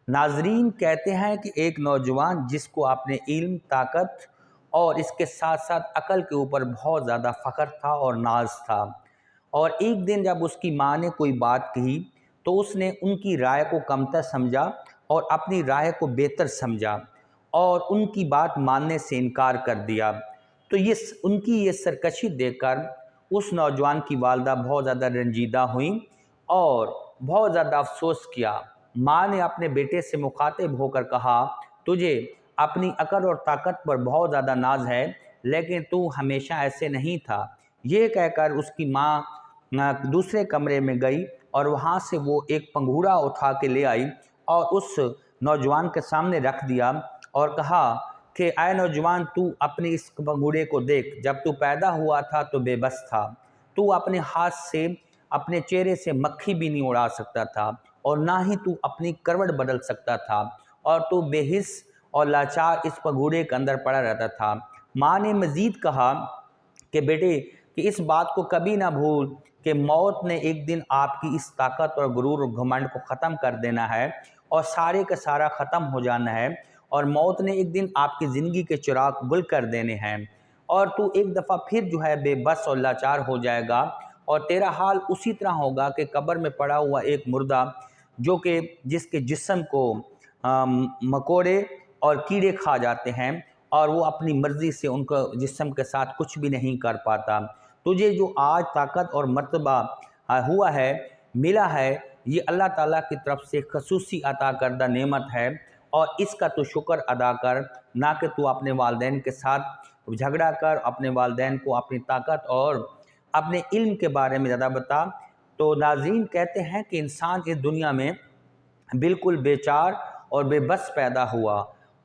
ناظرین کہتے ہیں کہ ایک نوجوان جس کو اپنے علم، طاقت اور اس کے ساتھ ساتھ عقل کے اوپر بہت زیادہ فخر تھا اور ناز تھا، اور ایک دن جب اس کی ماں نے کوئی بات کہی تو اس نے ان کی رائے کو کمتر سمجھا اور اپنی رائے کو بہتر سمجھا اور ان کی بات ماننے سے انکار کر دیا۔ تو ان کی یہ سرکشی دیکھ کر اس نوجوان کی والدہ بہت زیادہ رنجیدہ ہوئیں اور بہت زیادہ افسوس کیا۔ ماں نے اپنے بیٹے سے مخاطب ہو کر کہا، تجھے اپنی عقل اور طاقت پر بہت زیادہ ناز ہے، لیکن تو ہمیشہ ایسے نہیں تھا۔ یہ کہہ کر اس کی ماں دوسرے کمرے میں گئی اور وہاں سے وہ ایک پنگھوڑا اٹھا کے لے آئی اور اس نوجوان کے سامنے رکھ دیا اور کہا کہ اے نوجوان، تو اپنے اس پنگھوڑے کو دیکھ، جب تو پیدا ہوا تھا تو بے بس تھا، تو اپنے ہاتھ سے اپنے چہرے سے مکھی بھی نہیں اڑا سکتا تھا اور نہ ہی تو اپنی کروٹ بدل سکتا تھا، اور تو بے حس اور لاچار اس پنگھوڑے کے اندر پڑا رہتا تھا۔ ماں نے مزید کہا کہ بیٹے، کہ اس بات کو کبھی نہ بھول کہ موت نے ایک دن آپ کی اس طاقت اور غرور اور گھمنڈ کو ختم کر دینا ہے اور سارے کا سارا ختم ہو جانا ہے، اور موت نے ایک دن آپ کی زندگی کے چراغ گل کر دینے ہیں، اور تو ایک دفعہ پھر جو ہے بے بس اور لاچار ہو جائے گا، اور تیرا حال اسی طرح ہوگا کہ قبر میں پڑا ہوا ایک مردہ جو کہ جس کے جسم کو مکوڑے اور کیڑے کھا جاتے ہیں اور وہ اپنی مرضی سے ان کو جسم کے ساتھ کچھ بھی نہیں کر پاتا۔ تجھے جو آج طاقت اور مرتبہ ہوا ہے، ملا ہے، یہ اللہ تعالیٰ کی طرف سے خصوصی عطا کردہ نعمت ہے، اور اس کا تو شکر ادا کر، نہ کہ تو اپنے والدین کے ساتھ جھگڑا کر، اپنے والدین کو اپنی طاقت اور اپنے علم کے بارے میں زیادہ بتا۔ تو ناظرین کہتے ہیں کہ انسان اس دنیا میں بالکل بے چار اور بے بس پیدا ہوا،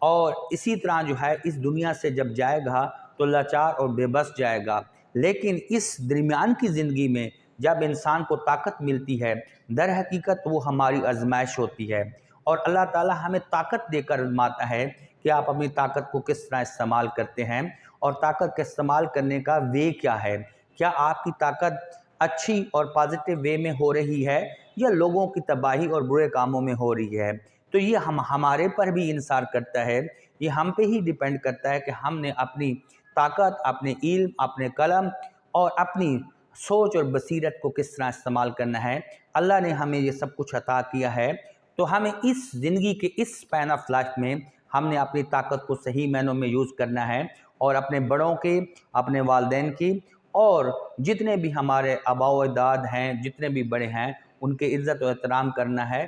اور اسی طرح جو ہے اس دنیا سے جب جائے گا تو لاچار اور بے بس جائے گا۔ لیکن اس درمیان کی زندگی میں جب انسان کو طاقت ملتی ہے، در حقیقت وہ ہماری آزمائش ہوتی ہے، اور اللہ تعالیٰ ہمیں طاقت دے کر آزماتا ہے کہ آپ اپنی طاقت کو کس طرح استعمال کرتے ہیں، اور طاقت کا استعمال کرنے کا وے کیا ہے۔ کیا آپ کی طاقت اچھی اور پازیٹیو وے میں ہو رہی ہے یا لوگوں کی تباہی اور برے کاموں میں ہو رہی ہے؟ تو یہ ہمارے پر بھی انحصار کرتا ہے، یہ ہم پہ ہی ڈیپینڈ کرتا ہے کہ ہم نے اپنی طاقت، اپنے علم، اپنے قلم اور اپنی سوچ اور بصیرت کو کس طرح استعمال کرنا ہے۔ اللہ نے ہمیں یہ سب کچھ عطا کیا ہے، تو ہمیں اس زندگی کے اس اسپین آف لائف میں ہم نے اپنی طاقت کو صحیح معنوں میں یوز کرنا ہے، اور اپنے بڑوں کی، اپنے والدین کی، اور جتنے بھی ہمارے آباء و اجداد ہیں، جتنے بھی بڑے ہیں، ان کے عزت و احترام کرنا ہے،